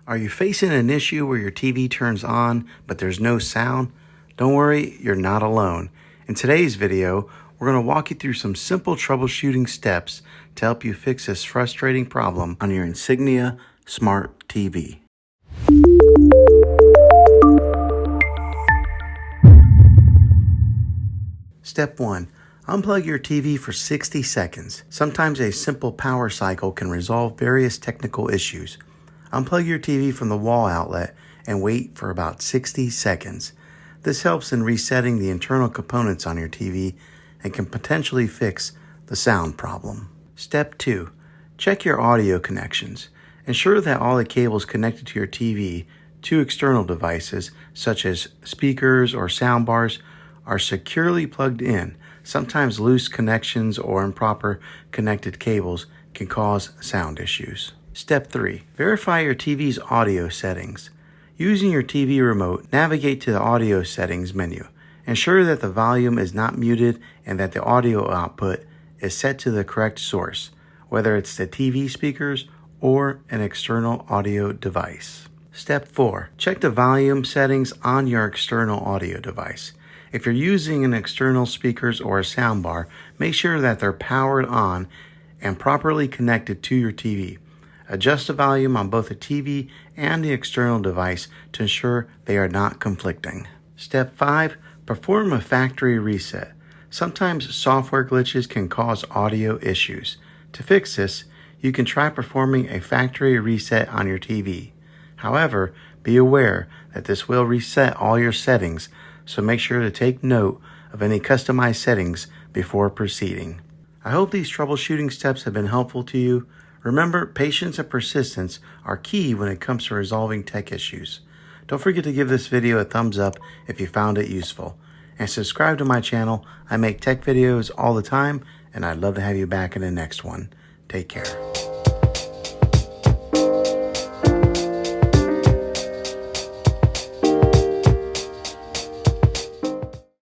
Are you facing an issue where your TV turns on, but there's no sound? Don't worry, you're not alone. In today's video, we're going to walk you through some simple troubleshooting steps to help you fix this frustrating problem on your Insignia Smart TV. Step 1. Unplug your TV for 60 seconds. Sometimes a simple power cycle can resolve various technical issues. Unplug your TV from the wall outlet and wait for about 60 seconds. This helps in resetting the internal components on your TV and can potentially fix the sound problem. Step 2. Check your audio connections. Ensure that all the cables connected to your TV to external devices, such as speakers or sound bars, are securely plugged in. Sometimes loose connections or improper connected cables can cause sound issues. Step 3. Verify your TV's audio settings. Using your TV remote, navigate to the audio settings menu. Ensure that the volume is not muted and that the audio output is set to the correct source, whether it's the TV speakers or an external audio device. Step 4. Check the volume settings on your external audio device. If you're using an external speakers or a soundbar, make sure that they're powered on and properly connected to your TV. Adjust the volume on both the TV and the external device to ensure they are not conflicting. Step 5. Perform a factory reset. Sometimes software glitches can cause audio issues. To fix this, you can try performing a factory reset on your TV. However, be aware that this will reset all your settings, so make sure to take note of any customized settings before proceeding. I hope these troubleshooting steps have been helpful to you. Remember, patience and persistence are key when it comes to resolving tech issues. Don't forget to give this video a thumbs up if you found it useful. And subscribe to my channel. I make tech videos all the time, and I'd love to have you back in the next one. Take care.